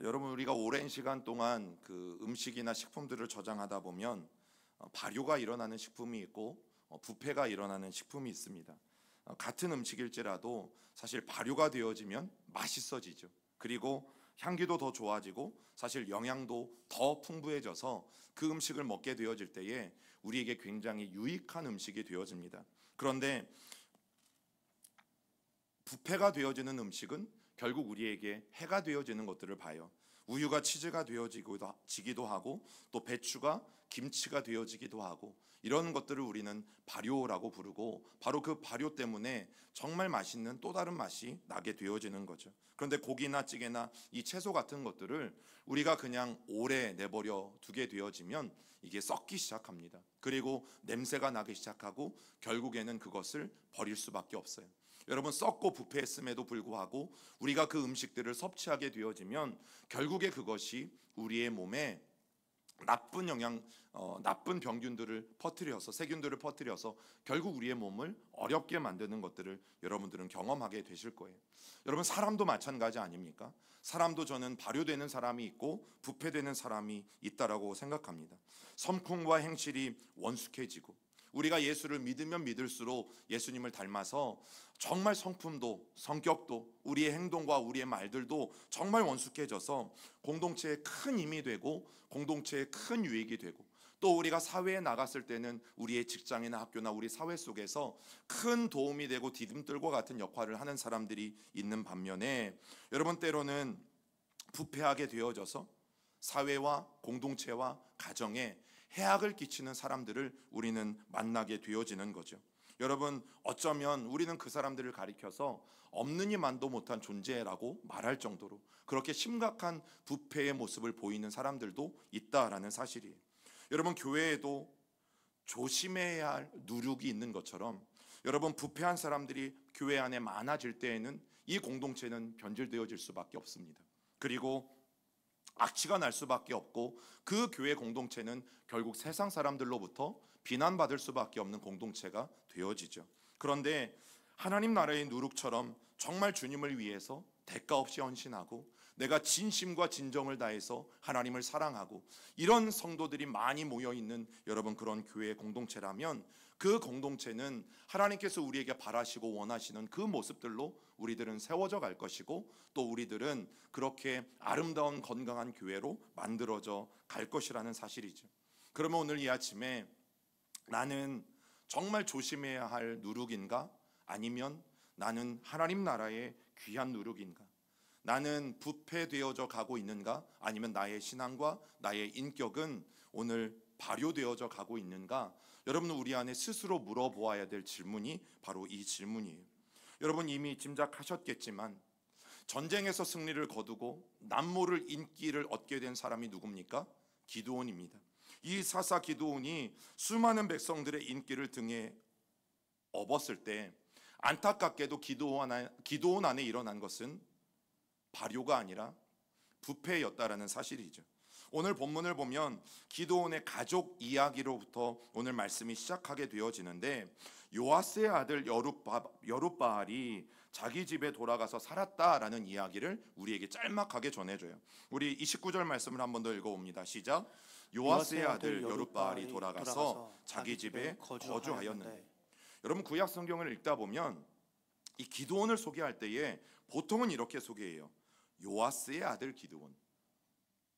여러분, 우리가 오랜 시간 동안 그 음식이나 식품들을 저장하다 보면 발효가 일어나는 식품이 있고 부패가 일어나는 식품이 있습니다. 같은 음식일지라도 사실 발효가 되어지면 맛있어지죠. 그리고 향기도 더 좋아지고 사실 영양도 더 풍부해져서 그 음식을 먹게 되어질 때에 우리에게 굉장히 유익한 음식이 되어집니다. 그런데 부패가 되어지는 음식은 결국 우리에게 해가 되어지는 것들을 봐요. 우유가 치즈가 되어지기도 하고 또 배추가 김치가 되어지기도 하고 이런 것들을 우리는 발효라고 부르고 바로 그 발효 때문에 정말 맛있는 또 다른 맛이 나게 되어지는 거죠. 그런데 고기나 찌개나 이 채소 같은 것들을 우리가 그냥 오래 내버려 두게 되어지면 이게 썩기 시작합니다. 그리고 냄새가 나기 시작하고 결국에는 그것을 버릴 수밖에 없어요. 여러분, 썩고 부패했음에도 불구하고 우리가 그 음식들을 섭취하게 되어지면 결국에 그것이 우리의 몸에 나쁜 병균들을 퍼뜨려서 세균들을 퍼뜨려서 결국 우리의 몸을 어렵게 만드는 것들을 여러분들은 경험하게 되실 거예요. 여러분, 사람도 마찬가지 아닙니까? 사람도 저는 발효되는 사람이 있고 부패되는 사람이 있다라고 생각합니다. 성품과 행실이 원숙해지고 우리가 예수를 믿으면 믿을수록 예수님을 닮아서 정말 성품도 성격도 우리의 행동과 우리의 말들도 정말 원숙해져서 공동체에 큰 힘이 되고 공동체에 큰 유익이 되고 또 우리가 사회에 나갔을 때는 우리의 직장이나 학교나 우리 사회 속에서 큰 도움이 되고 디딤돌과 같은 역할을 하는 사람들이 있는 반면에 여러분, 때로는 부패하게 되어져서 사회와 공동체와 가정에 해악을 끼치는 사람들을 우리는 만나게 되어지는 거죠. 여러분, 어쩌면 우리는 그 사람들을 가리켜서 없느니만도 못한 존재라고 말할 정도로 그렇게 심각한 부패의 모습을 보이는 사람들도 있다라는 사실이에요. 여러분, 교회에도 조심해야 할 누룩이 있는 것처럼 여러분, 부패한 사람들이 교회 안에 많아질 때에는 이 공동체는 변질되어질 수밖에 없습니다. 그리고 악취가 날 수밖에 없고 그 교회 공동체는 결국 세상 사람들로부터 비난받을 수밖에 없는 공동체가 되어지죠. 그런데 하나님 나라의 누룩처럼 정말 주님을 위해서 대가 없이 헌신하고 내가 진심과 진정을 다해서 하나님을 사랑하고 이런 성도들이 많이 모여있는 여러분 그런 교회 공동체라면 그 공동체는 하나님께서 우리에게 바라시고 원하시는 그 모습들로 우리들은 세워져 갈 것이고 또 우리들은 그렇게 아름다운 건강한 교회로 만들어져 갈 것이라는 사실이죠. 그러면 오늘 이 아침에 나는 정말 조심해야 할 누룩인가? 아니면 나는 하나님 나라의 귀한 누룩인가? 나는 부패되어져 가고 있는가? 아니면 나의 신앙과 나의 인격은 오늘 발효되어져 가고 있는가? 여러분, 우리 안에 스스로 물어보아야 될 질문이 바로 이 질문이에요. 여러분, 이미 짐작하셨겠지만 전쟁에서 승리를 거두고 남모를 인기를 얻게 된 사람이 누굽니까? 기드온입니다. 이 사사 기드온이 수많은 백성들의 인기를 등에 업었을 때 안타깝게도 기드온 안에 일어난 것은 발효가 아니라 부패였다라는 사실이죠. 오늘 본문을 보면 기드온의 가족 이야기로부터 오늘 말씀이 시작하게 되어지는데 요아스의 아들 여룻바알이 자기 집에 돌아가서 살았다라는 이야기를 우리에게 짤막하게 전해줘요. 우리 29절 말씀을 한 번 더 읽어봅니다. 시작. 요아스의 아들 여룻바알이 돌아가서 자기 집에 거주하였는데. 여러분, 구약 성경을 읽다 보면 이 기드온을 소개할 때에 보통은 이렇게 소개해요. 요아스의 아들 기드온.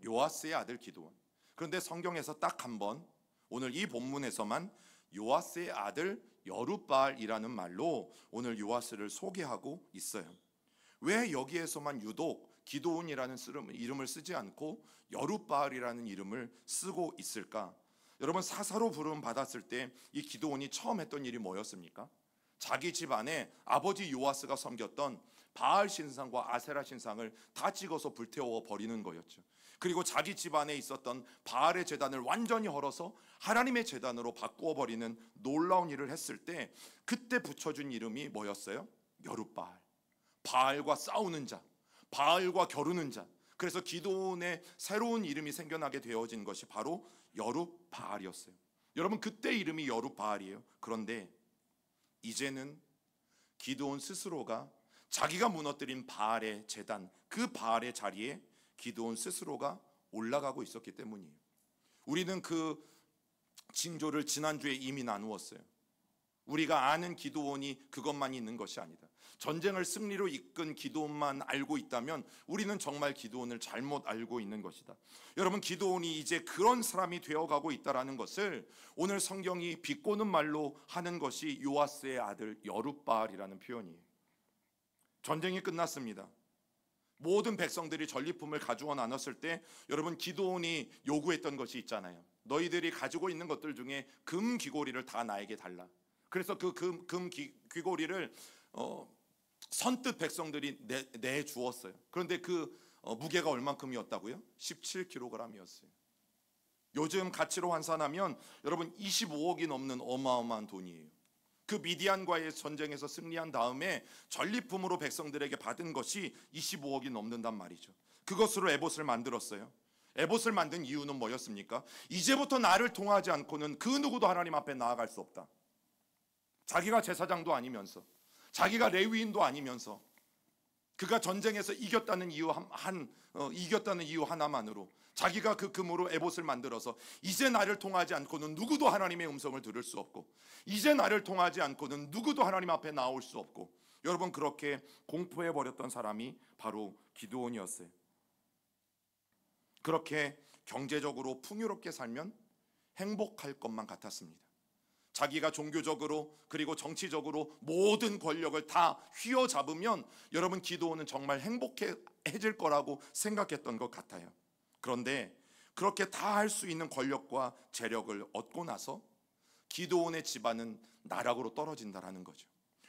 요아스의 아들 기드온. 그런데 성경에서 딱 한 번 오늘 이 본문에서만 요아스의 아들 여룻바알이라는 말로 오늘 요아스를 소개하고 있어요. 왜 여기에서만 유독 기드온이라는 이름을 쓰지 않고 여룻바알이라는 이름을 쓰고 있을까? 여러분, 사사로 부름 받았을 때 이 기드온이 처음 했던 일이 뭐였습니까? 자기 집 안에 아버지 요아스가 섬겼던 바알 신상과 아세라 신상을 다 찍어서 불태워 버리는 거였죠. 그리고 자기 집 안에 있었던 바알의 제단을 완전히 헐어서 하나님의 제단으로 바꾸어 버리는 놀라운 일을 했을 때 그때 붙여준 이름이 뭐였어요? 여룻바알. 바알과 싸우는 자, 바알과 겨루는 자. 그래서 기드온의 새로운 이름이 생겨나게 되어진 것이 바로 여룻바알이었어요. 여러분, 그때 이름이 여룻바알이에요. 그런데 이제는 기드온 스스로가 자기가 무너뜨린 바알의 제단, 그 바알의 자리에 기드온 스스로가 올라가고 있었기 때문이에요. 우리는 그 징조를 지난주에 이미 나누었어요. 우리가 아는 기드온이 그것만 있는 것이 아니다. 전쟁을 승리로 이끈 기드온만 알고 있다면 우리는 정말 기드온을 잘못 알고 있는 것이다. 여러분, 기드온이 이제 그런 사람이 되어가고 있다라는 것을 오늘 성경이 비꼬는 말로 하는 것이 요아스의 아들 여룻바알이라는 표현이에요. 전쟁이 끝났습니다. 모든 백성들이 전리품을 가지고 나눴을 때 여러분, 기드온이 요구했던 것이 있잖아요. 너희들이 가지고 있는 것들 중에 금 귀고리를 다 나에게 달라. 그래서 그 금 귀고리를 선뜻 백성들이 내 주었어요. 그런데 그 무게가 얼만큼이었다고요? 17kg이었어요. 요즘 가치로 환산하면 여러분 25억이 넘는 어마어마한 돈이에요. 그 미디안과의 전쟁에서 승리한 다음에 전리품으로 백성들에게 받은 것이 25억이 넘는단 말이죠. 그것으로 에봇을 만들었어요. 에봇을 만든 이유는 뭐였습니까? 이제부터 나를 통하지 않고는 그 누구도 하나님 앞에 나아갈 수 없다. 자기가 제사장도 아니면서, 자기가 레위인도 아니면서, 그가 전쟁에서 이겼다는 이유 하나만으로 자기가 그 금으로 에봇을 만들어서 이제 나를 통하지 않고는 누구도 하나님의 음성을 들을 수 없고, 이제 나를 통하지 않고는 누구도 하나님 앞에 나올 수 없고, 여러분, 그렇게 공포해 버렸던 사람이 바로 기드온이었어요. 그렇게 경제적으로 풍요롭게 살면 행복할 것만 같았습니다. 자기가 종교적으로 그리고 정치적으로 모든 권력을 다 휘어잡으면 여러분, 기드온은 정말 행복해질 거라고 생각했던 것 같아요. 그런데 그렇게 다 할 수 있는 권력과 재력을 얻고 나서 기드온의 집안은 나락으로 떨어진다라는 거죠.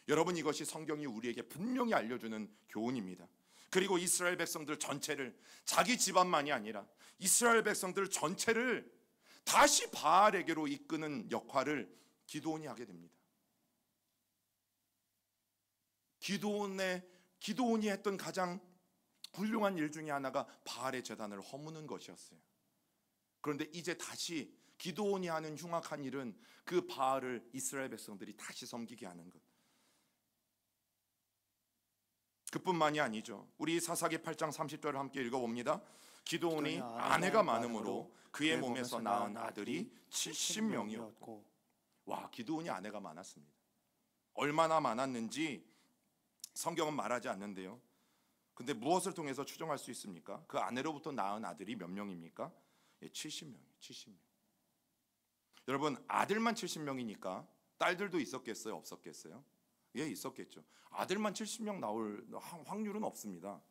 여러분, 이것이 성경이 우리에게 분명히 알려주는 교훈입니다. 그리고 이스라엘 백성들 전체를, 자기 집안만이 아니라 이스라엘 백성들 전체를 다시 바알에게로 이끄는 역할을 기드온이 하게 됩니다. 기드온이 했던 가장 훌륭한 일 중에 하나가 바알의 제단을 허무는 것이었어요. 그런데 이제 다시 기드온이 하는 흉악한 일은 그 바알을 이스라엘 백성들이 다시 섬기게 하는 것. 그뿐만이 아니죠. 우리 사사기 8장 30절을 함께 읽어봅니다. 기드온이 아내가 많음으로 그의 몸에서 낳은 아들이 70명이었고. 와, 기드온이 아내가 많았습니다. 얼마나 많았는지 성경은 말하지 않는데요. 근데 무엇을 통해서 추정할 수 있습니까? 그 아내로부터 낳은 아들이 몇 명입니까? 70명이에요. 70명. 여러분, 아들만 70명이니까 딸들도 있었겠어요? 없었겠어요? 예, 있었겠죠. 아들만 70명 나올 확률은 없습니다.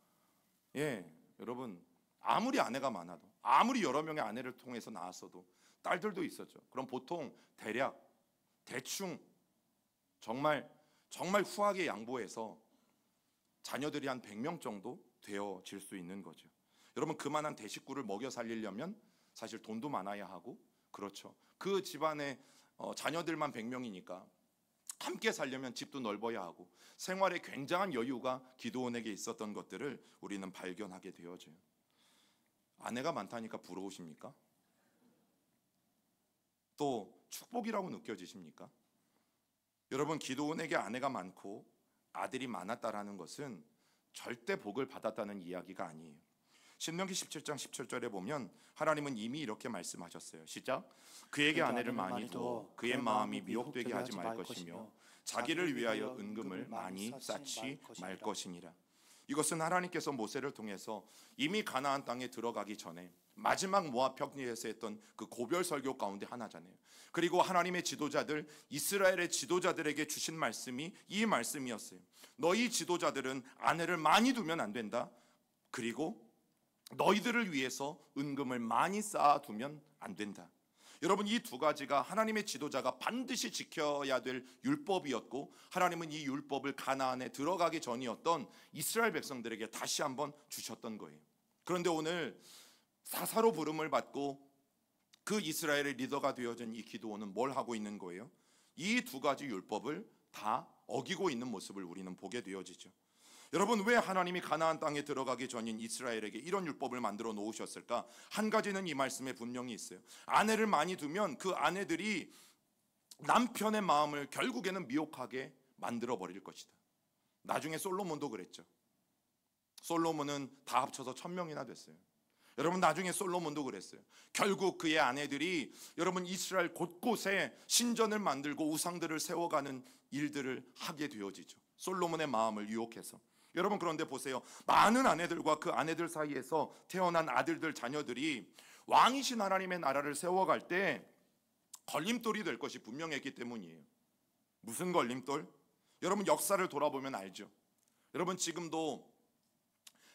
예, 여러분, 아무리 아내가 많아도, 아무리 여러 명의 아내를 통해서 낳았어도 딸들도 있었죠. 그럼 보통 대충 정말 후하게 양보해서 자녀들이 한 100명 정도 되어질 수 있는 거죠. 여러분, 그만한 대식구를 먹여 살리려면 사실 돈도 많아야 하고, 그렇죠. 그 집안에 자녀들만 100명이니까 함께 살려면 집도 넓어야 하고, 생활에 굉장한 여유가 기드온에게 있었던 것들을 우리는 발견하게 되어져요. 아내가 많다니까 부러우십니까? 또 축복이라고 느껴지십니까? 여러분, 기드온에게 아내가 많고 아들이 많았다라는 것은 절대 복을 받았다는 이야기가 아니에요. 신명기 17장 17절에 보면 하나님은 이미 이렇게 말씀하셨어요. 시작. 그에게 아내를 많이 두어 그의 마음이 미혹되게 하지 말 것이며 자기를 위하여 은금을 많이 쌓지 말 것이니라. 이것은 하나님께서 모세를 통해서 이미 가나안 땅에 들어가기 전에 마지막 모압 평지에서 했던 그 고별 설교 가운데 하나잖아요. 그리고 하나님의 지도자들, 이스라엘의 지도자들에게 주신 말씀이 이 말씀이었어요. 너희 지도자들은 아내를 많이 두면 안 된다. 그리고 너희들을 위해서 은금을 많이 쌓아두면 안 된다. 여러분, 이 두 가지가 하나님의 지도자가 반드시 지켜야 될 율법이었고, 하나님은 이 율법을 가나안에 들어가기 전이었던 이스라엘 백성들에게 다시 한번 주셨던 거예요. 그런데 오늘 사사로 부름을 받고 그 이스라엘의 리더가 되어진 이 기드온은 뭘 하고 있는 거예요? 이 두 가지 율법을 다 어기고 있는 모습을 우리는 보게 되어지죠. 여러분, 왜 하나님이 가나안 땅에 들어가기 전인 이스라엘에게 이런 율법을 만들어 놓으셨을까? 한 가지는 이 말씀에 분명히 있어요. 아내를 많이 두면 그 아내들이 남편의 마음을 결국에는 미혹하게 만들어 버릴 것이다. 나중에 솔로몬도 그랬죠. 솔로몬은 다 합쳐서 1000명이나 됐어요. 여러분, 나중에 솔로몬도 그랬어요. 결국 그의 아내들이 여러분 이스라엘 곳곳에 신전을 만들고 우상들을 세워가는 일들을 하게 되어지죠. 솔로몬의 마음을 유혹해서. 여러분, 그런데 보세요. 많은 아내들과 그 아내들 사이에서 태어난 아들들 자녀들이 왕이신 하나님의 나라를 세워갈 때 걸림돌이 될 것이 분명했기 때문이에요. 무슨 걸림돌? 여러분, 역사를 돌아보면 알죠. 여러분, 지금도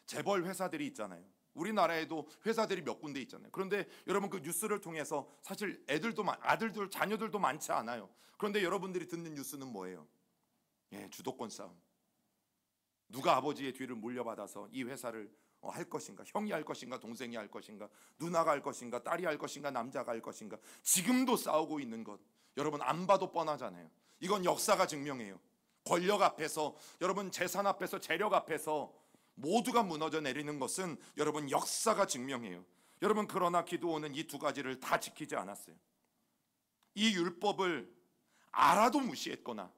재벌 회사들이 있잖아요. 우리나라에도 회사들이 몇 군데 있잖아요. 그런데 여러분, 그 뉴스를 통해서 사실 아들들, 자녀들도 많지 않아요. 그런데 여러분들이 듣는 뉴스는 뭐예요? 주도권 싸움. 누가 아버지의 뒤를 물려받아서 이 회사를 할 것인가? 형이 할 것인가? 동생이 할 것인가? 누나가 할 것인가? 딸이 할 것인가? 남자가 할 것인가? 지금도 싸우고 있는 것, 여러분 안 봐도 뻔하잖아요. 이건 역사가 증명해요. 권력 앞에서, 여러분 재산 앞에서, 재력 앞에서 모두가 무너져 내리는 것은 여러분 역사가 증명해요. 여러분, 그러나 기드온은 이 두 가지를 다 지키지 않았어요. 이 율법을 알아도 무시했거나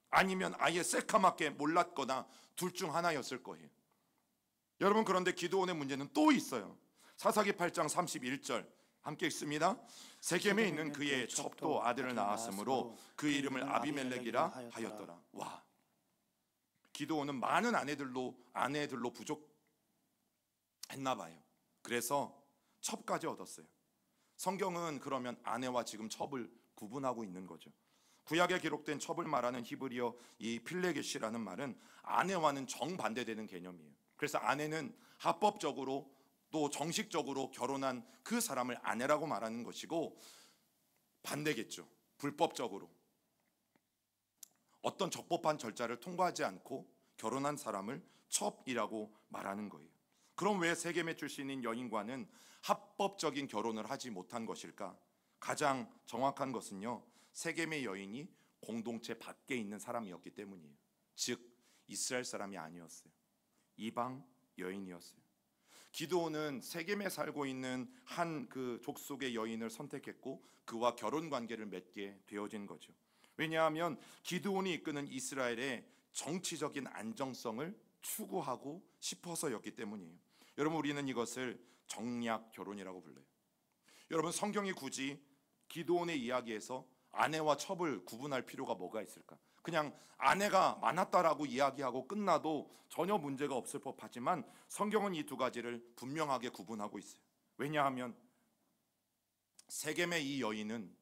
아니면 아예 새카맣게 몰랐거나 둘 중 하나였을 거예요. 여러분, 그런데 기드온의 문제는 또 있어요. 사사기 8장 31절 함께 읽습니다. 세겜에 있는 그의 첩도 아들을 낳았으므로 그 이름을 아비멜렉이라 하였더라. 와, 기드온은 많은 아내들로 부족했나 봐요. 그래서 첩까지 얻었어요. 성경은 그러면 아내와 지금 첩을 구분하고 있는 거죠. 구약에 기록된 첩을 말하는 히브리어 이 필레게시라는 말은 아내와는 정반대되는 개념이에요. 그래서 아내는 합법적으로 또 정식적으로 결혼한 그 사람을 아내라고 말하는 것이고, 반대겠죠. 불법적으로 어떤 적법한 절차를 통과하지 않고 결혼한 사람을 첩이라고 말하는 거예요. 그럼 왜 세겜의 출신인 여인과는 합법적인 결혼을 하지 못한 것일까? 가장 정확한 것은요, 세겜의 여인이 공동체 밖에 있는 사람이었기 때문이에요. 즉 이스라엘 사람이 아니었어요. 이방 여인이었어요. 기드온은 세겜에 살고 있는 한 그 족속의 여인을 선택했고 그와 결혼 관계를 맺게 되어진 거죠. 왜냐하면 기드온이 이끄는 이스라엘의 정치적인 안정성을 추구하고 싶어서였기 때문이에요. 여러분, 우리는 이것을 정략 결혼이라고 불러요. 여러분, 성경이 굳이 기드온의 이야기에서 아내와 첩을 구분할 필요가 뭐가 있을까? 그냥 아내가 많았다라고 이야기하고 끝나도 전혀 문제가 없을 법하지만 성경은 이 두 가지를 분명하게 구분하고 있어요. 왜냐하면 세겜의 이 여인은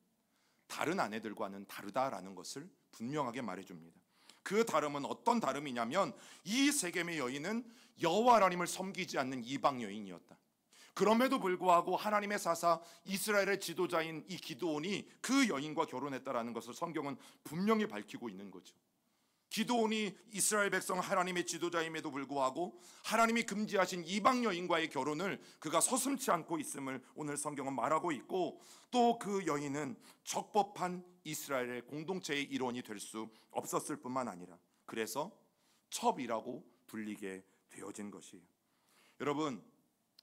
다른 아내들과는 다르다라는 것을 분명하게 말해줍니다. 그 다름은 어떤 다름이냐면 이 세겜의 여인은 여호와 하나님을 섬기지 않는 이방 여인이었다. 그럼에도 불구하고 하나님의 사사 이스라엘의 지도자인 이 기드온이 그 여인과 결혼했다라는 것을 성경은 분명히 밝히고 있는 거죠. 기드온이 이스라엘 백성 하나님의 지도자임에도 불구하고 하나님이 금지하신 이방 여인과의 결혼을 그가 서슴지 않고 있음을 오늘 성경은 말하고 있고, 또 그 여인은 적법한 이스라엘의 공동체의 일원이 될 수 없었을 뿐만 아니라 그래서 첩이라고 불리게 되어진 것이에요. 여러분,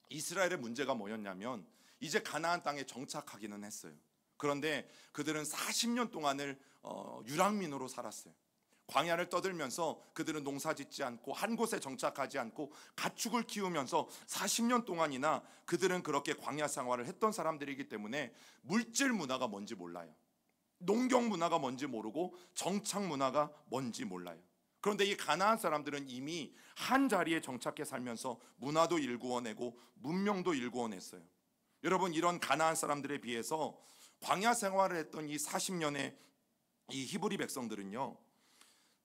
이스라엘의 문제가 뭐였냐면 이제 가나안 땅에 정착하기는 했어요. 그런데 그들은 40년 동안을 유랑민으로 살았어요. 광야를 떠들면서 그들은 농사짓지 않고 한 곳에 정착하지 않고 가축을 키우면서 40년 동안이나 그들은 그렇게 광야 생활을 했던 사람들이기 때문에 물질 문화가 뭔지 몰라요. 농경 문화가 뭔지 모르고 정착 문화가 뭔지 몰라요. 그런데 이 가나안 사람들은 이미 한 자리에 정착해 살면서 문화도 일구어내고 문명도 일구어냈어요. 여러분, 이런 가나안 사람들에 비해서 광야 생활을 했던 이 40년의 이 히브리 백성들은요,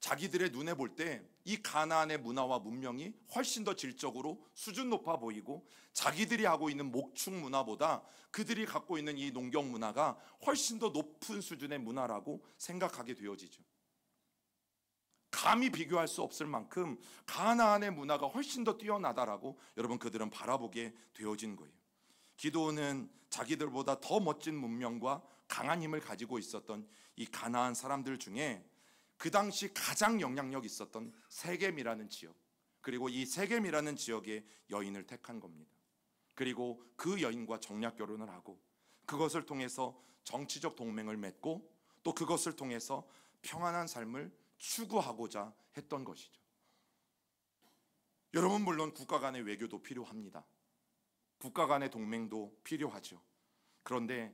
자기들의 눈에 볼 때 이 가나안의 문화와 문명이 훨씬 더 질적으로 수준 높아 보이고 자기들이 하고 있는 목축 문화보다 그들이 갖고 있는 이 농경 문화가 훨씬 더 높은 수준의 문화라고 생각하게 되어지죠. 감히 비교할 수 없을 만큼 가나안의 문화가 훨씬 더 뛰어나다라고 여러분 그들은 바라보게 되어진 거예요. 기드온은 자기들보다 더 멋진 문명과 강한 힘을 가지고 있었던 이 가나안 사람들 중에 그 당시 가장 영향력 있었던 세겜이라는 지역, 그리고 이 세겜이라는 지역의 여인을 택한 겁니다. 그리고 그 여인과 정략 결혼을 하고 그것을 통해서 정치적 동맹을 맺고 또 그것을 통해서 평안한 삶을 추구하고자 했던 것이죠. 여러분, 물론 국가 간의 외교도 필요합니다. 국가 간의 동맹도 필요하죠. 그런데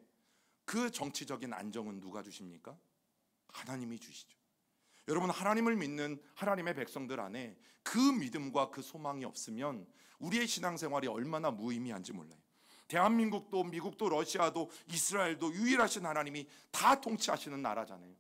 그 정치적인 안정은 누가 주십니까? 하나님이 주시죠. 여러분, 하나님을 믿는 하나님의 백성들 안에 그 믿음과 그 소망이 없으면 우리의 신앙생활이 얼마나 무의미한지 몰라요. 대한민국도 미국도 러시아도 이스라엘도 유일하신 하나님이 다 통치하시는 나라잖아요.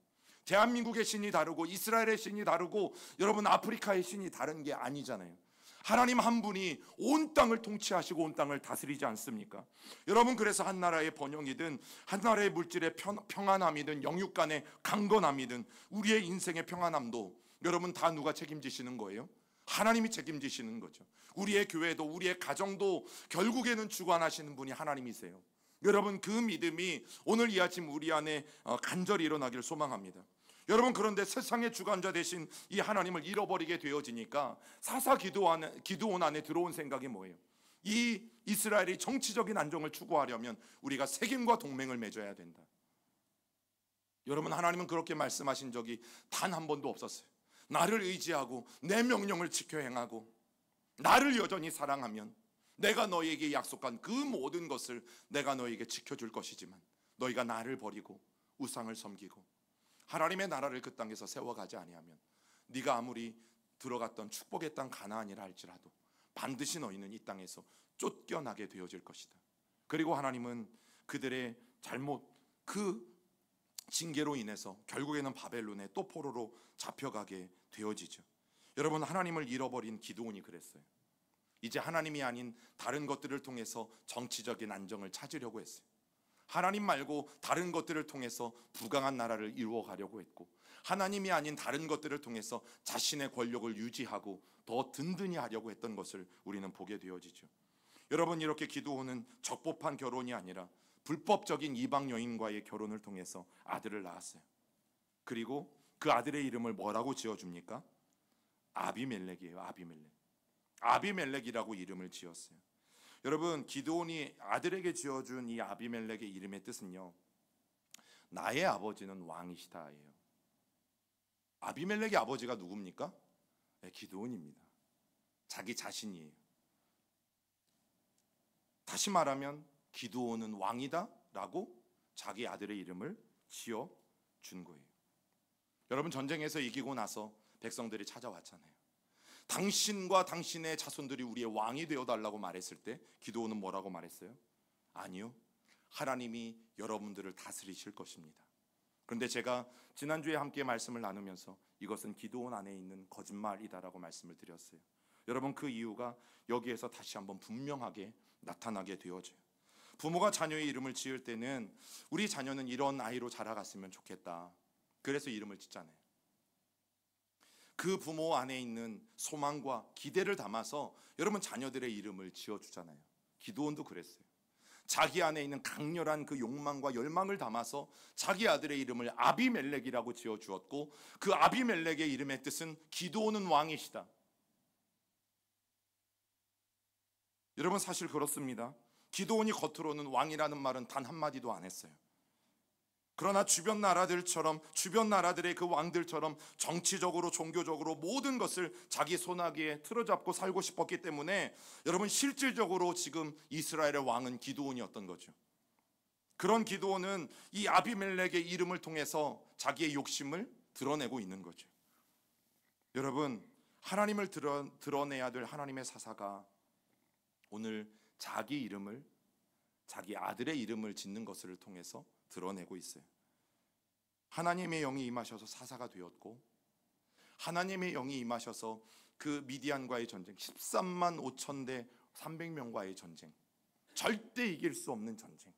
대한민국의 신이 다르고 이스라엘의 신이 다르고 여러분 아프리카의 신이 다른 게 아니잖아요. 하나님 한 분이 온 땅을 통치하시고 온 땅을 다스리지 않습니까? 여러분, 그래서 한 나라의 번영이든 한 나라의 물질의 평안함이든 영육 간의 강건함이든 우리의 인생의 평안함도 여러분 다 누가 책임지시는 거예요? 하나님이 책임지시는 거죠. 우리의 교회도 우리의 가정도 결국에는 주관하시는 분이 하나님이세요. 여러분, 그 믿음이 오늘 이 아침 우리 안에 간절히 일어나기를 소망합니다. 여러분, 그런데 세상의 주관자 되신 이 하나님을 잃어버리게 되어지니까 사사 기드온 안에 들어온 생각이 뭐예요? 이 이스라엘이 정치적인 안정을 추구하려면 우리가 세겜과 동맹을 맺어야 된다. 여러분, 하나님은 그렇게 말씀하신 적이 단 한 번도 없었어요. 나를 의지하고 내 명령을 지켜 행하고 나를 여전히 사랑하면 내가 너희에게 약속한 그 모든 것을 내가 너희에게 지켜줄 것이지만 너희가 나를 버리고 우상을 섬기고 하나님의 나라를 그 땅에서 세워가지 아니하면 네가 아무리 들어갔던 축복의 땅 가나안이라 할지라도 반드시 너희는 이 땅에서 쫓겨나게 되어질 것이다. 그리고 하나님은 그들의 잘못, 그 징계로 인해서 결국에는 바벨론의 또 포로로 잡혀가게 되어지죠. 여러분, 하나님을 잃어버린 기드온이 그랬어요. 이제 하나님이 아닌 다른 것들을 통해서 정치적인 안정을 찾으려고 했어요. 하나님 말고 다른 것들을 통해서 부강한 나라를 이루어가려고 했고, 하나님이 아닌 다른 것들을 통해서 자신의 권력을 유지하고 더 든든히 하려고 했던 것을 우리는 보게 되어지죠. 여러분, 이렇게 기드온은 적법한 결혼이 아니라 불법적인 이방 여인과의 결혼을 통해서 아들을 낳았어요. 그리고 그 아들의 이름을 뭐라고 지어줍니까? 아비멜렉이에요. 아비멜렉이라고 이름을 지었어요. 여러분, 기드온이 아들에게 지어준 이 아비멜렉의 이름의 뜻은요, 나의 아버지는 왕이시다예요. 아비멜렉의 아버지가 누굽니까? 네, 기드온입니다. 자기 자신이에요. 다시 말하면 기드온은 왕이다 라고 자기 아들의 이름을 지어준 거예요. 여러분, 전쟁에서 이기고 나서 백성들이 찾아왔잖아요. 당신과 당신의 자손들이 우리의 왕이 되어달라고 말했을 때 기드온은 뭐라고 말했어요? 아니요, 하나님이 여러분들을 다스리실 것입니다. 그런데 제가 지난주에 함께 말씀을 나누면서 이것은 기드온 안에 있는 거짓말이다라고 말씀을 드렸어요. 여러분, 그 이유가 여기에서 다시 한번 분명하게 나타나게 되어져요. 부모가 자녀의 이름을 지을 때는 우리 자녀는 이런 아이로 자라갔으면 좋겠다, 그래서 이름을 짓잖아요. 그 부모 안에 있는 소망과 기대를 담아서 여러분 자녀들의 이름을 지어주잖아요. 기드온도 그랬어요. 자기 안에 있는 강렬한 그 욕망과 열망을 담아서 자기 아들의 이름을 아비멜렉이라고 지어주었고, 그 아비멜렉의 이름의 뜻은 기드온은 왕이시다. 여러분, 사실 그렇습니다. 기드온이 겉으로는 왕이라는 말은 단 한마디도 안 했어요. 그러나 주변 나라들의 그 왕들처럼 정치적으로 종교적으로 모든 것을 자기 손아귀에 틀어잡고 살고 싶었기 때문에 여러분, 실질적으로 지금 이스라엘의 왕은 기드온이었던 거죠. 그런 기드온은 이 아비멜렉의 이름을 통해서 자기의 욕심을 드러내고 있는 거죠. 여러분, 하나님을 드러내야 될 하나님의 사사가 오늘 자기 이름을, 자기 아들의 이름을 짓는 것을 통해서 드러내고 있어요. 하나님의 영이 임하셔서 사사가 되었고, 하나님의 영이 임하셔서 그 미디안과의 전쟁, 13만 5천 대 300명과의 전쟁, 절대 이길 수 없는 전쟁,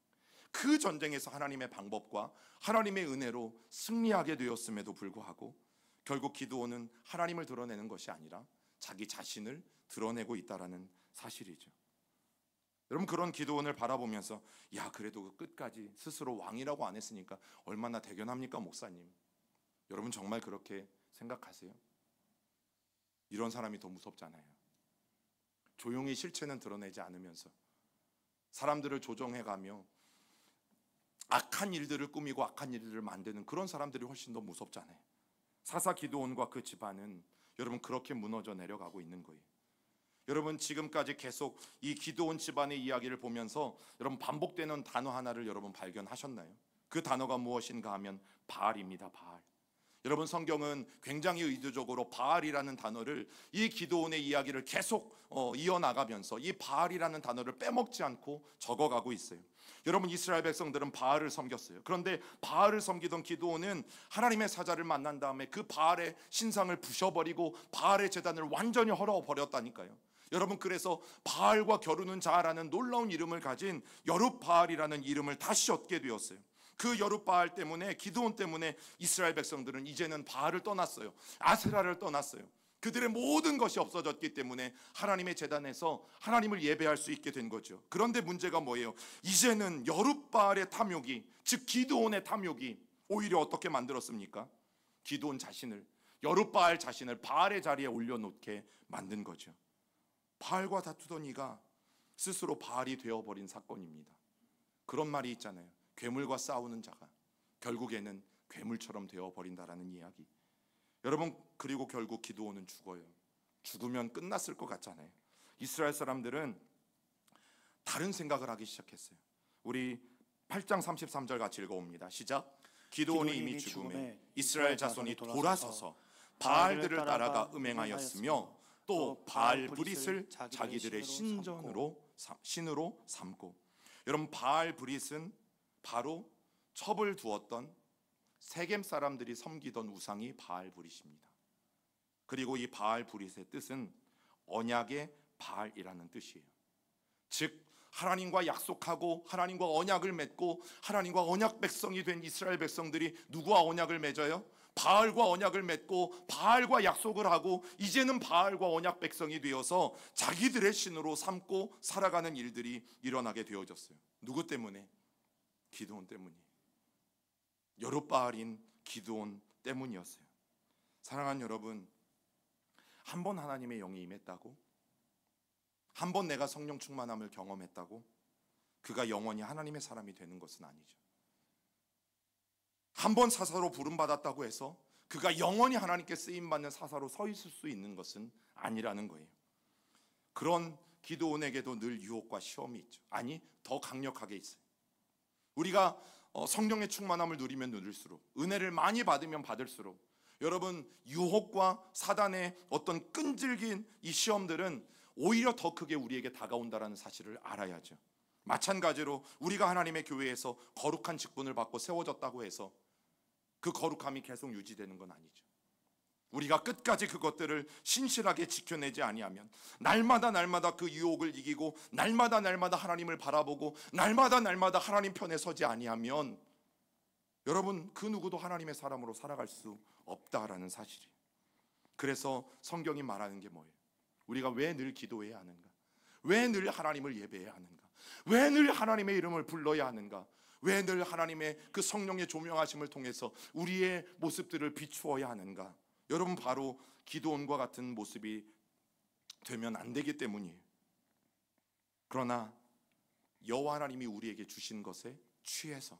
그 전쟁에서 하나님의 방법과 하나님의 은혜로 승리하게 되었음에도 불구하고 결국 기드온은 하나님을 드러내는 것이 아니라 자기 자신을 드러내고 있다라는 사실이죠. 여러분, 그런 기드온을 바라보면서 야, 그래도 끝까지 스스로 왕이라고 안 했으니까 얼마나 대견합니까, 목사님? 여러분, 정말 그렇게 생각하세요? 이런 사람이 더 무섭잖아요. 조용히 실체는 드러내지 않으면서 사람들을 조종해가며 악한 일들을 꾸미고 악한 일들을 만드는 그런 사람들이 훨씬 더 무섭잖아요. 사사 기드온과 그 집안은 여러분 그렇게 무너져 내려가고 있는 거예요. 여러분 지금까지 계속 이 기드온 집안의 이야기를 보면서 여러분 반복되는 단어 하나를 여러분 발견하셨나요? 그 단어가 무엇인가 하면 바알입니다. 바알. 여러분 성경은 굉장히 의도적으로 바알이라는 단어를 이 기드온의 이야기를 계속 이어나가면서 이 바알이라는 단어를 빼먹지 않고 적어가고 있어요. 여러분 이스라엘 백성들은 바알을 섬겼어요. 그런데 바알을 섬기던 기드온은 하나님의 사자를 만난 다음에 그 바알의 신상을 부셔버리고 바알의 제단을 완전히 헐어버렸다니까요. 여러분 그래서 바알과 겨루는 자라는 놀라운 이름을 가진 여룻바알이라는 이름을 다시 얻게 되었어요. 그 여룻바알 때문에, 기드온 때문에 이스라엘 백성들은 이제는 바알을 떠났어요. 아세라를 떠났어요. 그들의 모든 것이 없어졌기 때문에 하나님의 제단에서 하나님을 예배할 수 있게 된 거죠. 그런데 문제가 뭐예요? 이제는 여룻바알의 탐욕이, 즉 기드온의 탐욕이 오히려 어떻게 만들었습니까? 기드온 자신을, 여룻바알 자신을 바알의 자리에 올려놓게 만든 거죠. 바알과 다투던 이가 스스로 바알이 되어버린 사건입니다. 그런 말이 있잖아요. 괴물과 싸우는 자가 결국에는 괴물처럼 되어버린다라는 이야기. 여러분 그리고 결국 기드온은 죽어요. 죽으면 끝났을 것 같잖아요. 이스라엘 사람들은 다른 생각을 하기 시작했어요. 우리 8장 33절 같이 읽어봅니다. 시작. 기드온이 이미 죽음에 이스라엘 자손이 돌아서서 바알들을 따라가 음행하였으며 또 바알 브릿을 자기들의 신으로 삼고. 여러분 바알 브릿은 바로 첩을 두었던 세겜 사람들이 섬기던 우상이 바알 브릿입니다. 그리고 이 바알 브릿의 뜻은 언약의 바알이라는 뜻이에요. 즉 하나님과 약속하고 하나님과 언약을 맺고 하나님과 언약 백성이 된 이스라엘 백성들이 누구와 언약을 맺어요? 바알과 언약을 맺고 바알과 약속을 하고 이제는 바알과 언약 백성이 되어서 자기들의 신으로 삼고 살아가는 일들이 일어나게 되어졌어요. 누구 때문에? 기드온 때문이에요. 여룻바알인 기드온 때문이었어요. 사랑하는 여러분, 한 번 하나님의 영이 임했다고, 한 번 내가 성령 충만함을 경험했다고 그가 영원히 하나님의 사람이 되는 것은 아니죠. 한 번 사사로 부름받았다고 해서 그가 영원히 하나님께 쓰임받는 사사로 서 있을 수 있는 것은 아니라는 거예요. 그런 기드온에게도 늘 유혹과 시험이 있죠. 아니, 더 강력하게 있어요. 우리가 성령의 충만함을 누리면 누릴수록, 은혜를 많이 받으면 받을수록 여러분 유혹과 사단의 어떤 끈질긴 이 시험들은 오히려 더 크게 우리에게 다가온다는 사실을 알아야죠. 마찬가지로 우리가 하나님의 교회에서 거룩한 직분을 받고 세워졌다고 해서 그 거룩함이 계속 유지되는 건 아니죠. 우리가 끝까지 그것들을 신실하게 지켜내지 아니하면, 날마다 그 유혹을 이기고 날마다 하나님을 바라보고 날마다 하나님 편에 서지 아니하면 여러분 그 누구도 하나님의 사람으로 살아갈 수 없다라는 사실이에요. 그래서 성경이 말하는 게 뭐예요? 우리가 왜 늘 기도해야 하는가? 왜 늘 하나님을 예배해야 하는가? 왜 늘 하나님의 이름을 불러야 하는가? 왜 늘 하나님의 그 성령의 조명하심을 통해서 우리의 모습들을 비추어야 하는가? 여러분 바로 기드온과 같은 모습이 되면 안 되기 때문이에요. 그러나 여호와 하나님이 우리에게 주신 것에 취해서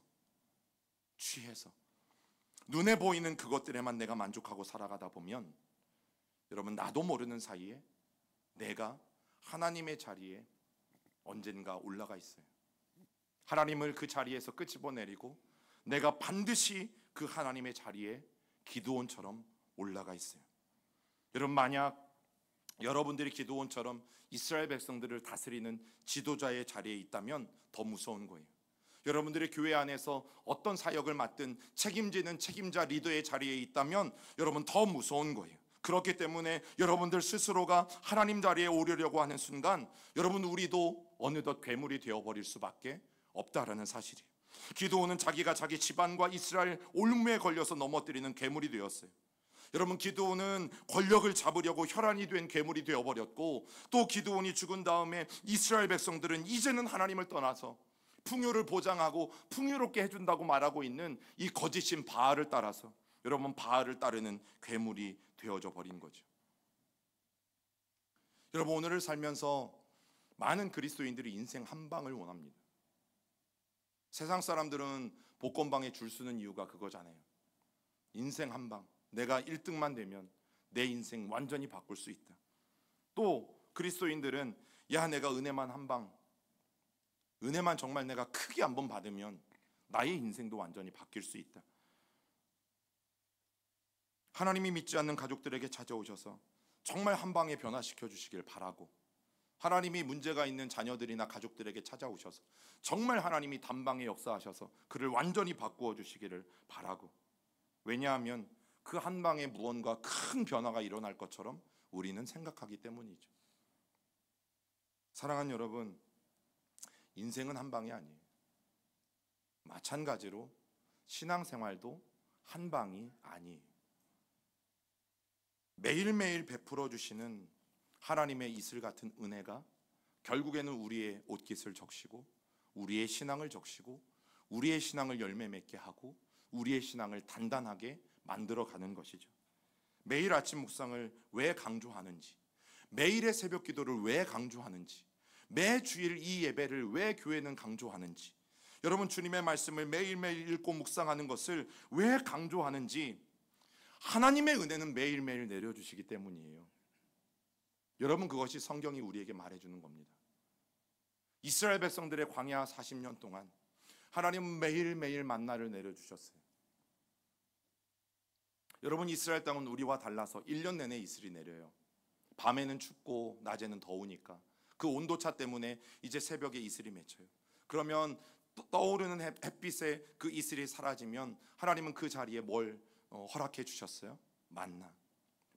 눈에 보이는 그것들에만 내가 만족하고 살아가다 보면 여러분 나도 모르는 사이에 내가 하나님의 자리에 언젠가 올라가 있어요. 하나님을 그 자리에서 끄집어내리고 내가 반드시 그 하나님의 자리에 기드온처럼 올라가 있어요. 여러분 만약 여러분들이 기드온처럼 이스라엘 백성들을 다스리는 지도자의 자리에 있다면 더 무서운 거예요. 여러분들의 교회 안에서 어떤 사역을 맡든 책임지는 책임자 리더의 자리에 있다면 여러분 더 무서운 거예요. 그렇기 때문에 여러분들 스스로가 하나님 자리에 오르려고 하는 순간 여러분 우리도 어느덧 괴물이 되어버릴 수밖에 없다라는 사실이에요. 기드온은 자기가 자기 집안과 이스라엘 올무에 걸려서 넘어뜨리는 괴물이 되었어요. 여러분 기드온은 권력을 잡으려고 혈안이 된 괴물이 되어버렸고, 또 기드온이 죽은 다음에 이스라엘 백성들은 이제는 하나님을 떠나서 풍요를 보장하고 풍요롭게 해준다고 말하고 있는 이 거짓인 바알을 따라서 여러분 바알을 따르는 괴물이 되어져 버린 거죠. 여러분 오늘을 살면서 많은 그리스도인들이 인생 한 방을 원합니다. 세상 사람들은 복권방에 줄 서는 이유가 그거잖아요. 인생 한 방, 내가 1등만 되면 내 인생 완전히 바꿀 수 있다. 또 그리스도인들은 야, 내가 은혜만 한 방, 은혜만 정말 내가 크게 한번 받으면 나의 인생도 완전히 바뀔 수 있다. 하나님이 믿지 않는 가족들에게 찾아오셔서 정말 한 방에 변화시켜 주시길 바라고, 하나님이 문제가 있는 자녀들이나 가족들에게 찾아오셔서 정말 하나님이 단방에 역사하셔서 그를 완전히 바꾸어 주시기를 바라고, 왜냐하면 그 한 방에 무언가 큰 변화가 일어날 것처럼 우리는 생각하기 때문이죠. 사랑하는 여러분, 인생은 한 방이 아니에요. 마찬가지로 신앙생활도 한 방이 아니에요. 매일매일 베풀어 주시는 하나님의 이슬 같은 은혜가 결국에는 우리의 옷깃을 적시고 우리의 신앙을 적시고 우리의 신앙을 열매 맺게 하고 우리의 신앙을 단단하게 만들어가는 것이죠. 매일 아침 묵상을 왜 강조하는지, 매일의 새벽 기도를 왜 강조하는지, 매 주일 이 예배를 왜 교회는 강조하는지, 여러분 주님의 말씀을 매일매일 읽고 묵상하는 것을 왜 강조하는지, 하나님의 은혜는 매일매일 내려주시기 때문이에요. 여러분, 그것이 성경이 우리에게 말해주는 겁니다. 이스라엘 백성들의 광야 40년 동안 하나님은 매일매일 만나를 내려주셨어요. 여러분, 이스라엘 땅은 우리와 달라서 1년 내내 이슬이 내려요. 밤에는 춥고 낮에는 더우니까 그 온도차 때문에 이제 새벽에 이슬이 맺혀요. 그러면 떠오르는 햇빛에 그 이슬이 사라지면 하나님은 그 자리에 뭘 허락해 주셨어요?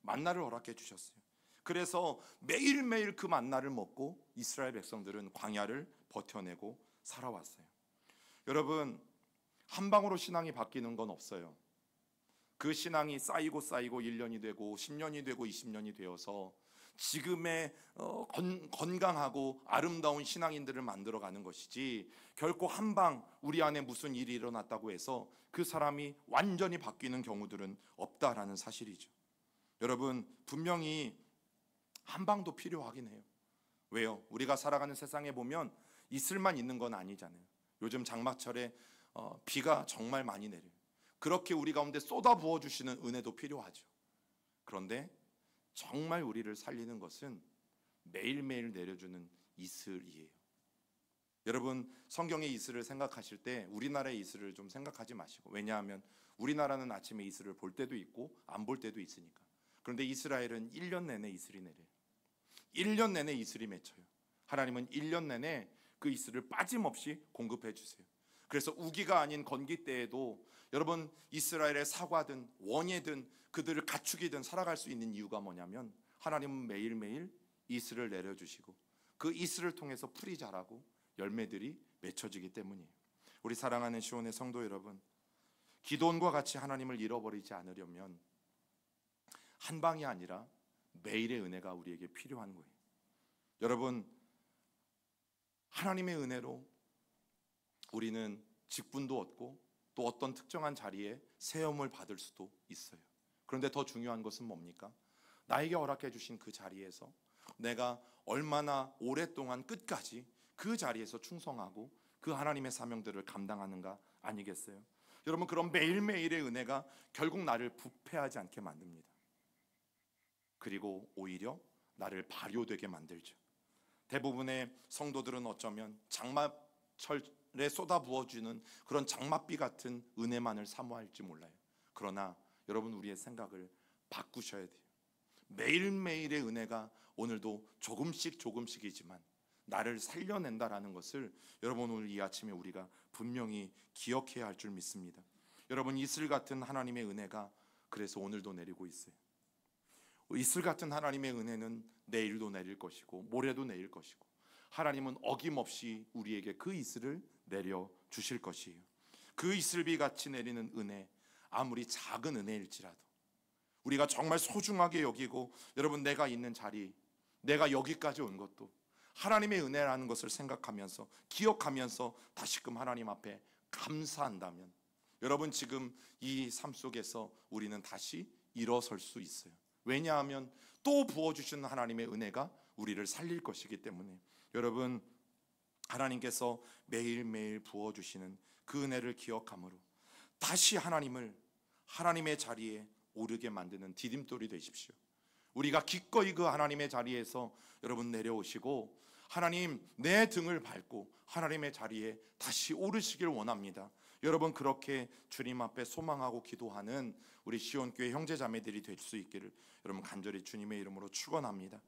만나를 허락해 주셨어요. 그래서 매일매일 그 만나를 먹고 이스라엘 백성들은 광야를 버텨내고 살아왔어요. 여러분, 한 방으로 신앙이 바뀌는 건 없어요. 그 신앙이 쌓이고 1년이 되고 10년이 되고 20년이 되어서 지금의 건강하고 아름다운 신앙인들을 만들어가는 것이지, 결코 한 방 우리 안에 무슨 일이 일어났다고 해서 그 사람이 완전히 바뀌는 경우들은 없다라는 사실이죠. 여러분, 분명히 한 방도 필요하긴 해요. 왜요? 우리가 살아가는 세상에 보면 이슬만 있는 건 아니잖아요. 요즘 장마철에 비가 정말 많이 내려요. 그렇게 우리 가운데 쏟아 부어주시는 은혜도 필요하죠. 그런데 정말 우리를 살리는 것은 매일매일 내려주는 이슬이에요. 여러분, 성경의 이슬을 생각하실 때 우리나라의 이슬을 좀 생각하지 마시고, 왜냐하면 우리나라는 아침에 이슬을 볼 때도 있고 안 볼 때도 있으니까. 그런데 이스라엘은 1년 내내 이슬이 내려요. 1년 내내 이슬이 맺혀요. 하나님은 1년 내내 그 이슬을 빠짐없이 공급해 주세요. 그래서 우기가 아닌 건기 때에도 여러분, 이스라엘의 사과든 원예든 그들을 가축이든 살아갈 수 있는 이유가 뭐냐면, 하나님은 매일매일 이슬을 내려주시고 그 이슬을 통해서 풀이 자라고 열매들이 맺혀지기 때문이에요. 우리 사랑하는 시온의 성도 여러분, 기도원과 같이 하나님을 잃어버리지 않으려면 한 방이 아니라 매일의 은혜가 우리에게 필요한 거예요. 여러분, 하나님의 은혜로 우리는 직분도 얻고 또 어떤 특정한 자리에 세움을 받을 수도 있어요. 그런데 더 중요한 것은 뭡니까? 나에게 허락해 주신 그 자리에서 내가 얼마나 오랫동안 끝까지 그 자리에서 충성하고 그 하나님의 사명들을 감당하는가 아니겠어요? 여러분, 그런 매일매일의 은혜가 결국 나를 부패하지 않게 만듭니다. 그리고 오히려 나를 발효되게 만들죠. 대부분의 성도들은 어쩌면 장마철에 쏟아부어주는 그런 장맛비 같은 은혜만을 사모할지 몰라요. 그러나 여러분, 우리의 생각을 바꾸셔야 돼요. 매일매일의 은혜가 오늘도 조금씩이지만 나를 살려낸다라는 것을 여러분, 오늘 이 아침에 우리가 분명히 기억해야 할 줄 믿습니다. 여러분, 이슬 같은 하나님의 은혜가 그래서 오늘도 내리고 있어요. 이슬 같은 하나님의 은혜는 내일도 내릴 것이고 모레도 내릴 것이고, 하나님은 어김없이 우리에게 그 이슬을 내려 주실 것이에요. 그 이슬비 같이 내리는 은혜, 아무리 작은 은혜일지라도 우리가 정말 소중하게 여기고, 여러분, 내가 있는 자리, 내가 여기까지 온 것도 하나님의 은혜라는 것을 생각하면서 기억하면서 다시금 하나님 앞에 감사한다면, 여러분, 지금 이 삶 속에서 우리는 다시 일어설 수 있어요. 왜냐하면 또 부어주시는 하나님의 은혜가 우리를 살릴 것이기 때문에. 여러분, 하나님께서 매일매일 부어주시는 그 은혜를 기억함으로 다시 하나님의 자리에 오르게 만드는 디딤돌이 되십시오. 우리가 기꺼이 그 하나님의 자리에서 여러분 내려오시고 하나님 내 등을 밟고 하나님의 자리에 다시 오르시길 원합니다. 여러분 그렇게 주님 앞에 소망하고 기도하는 우리 시온교회 형제자매들이 될 수 있기를 여러분 간절히 주님의 이름으로 축원합니다.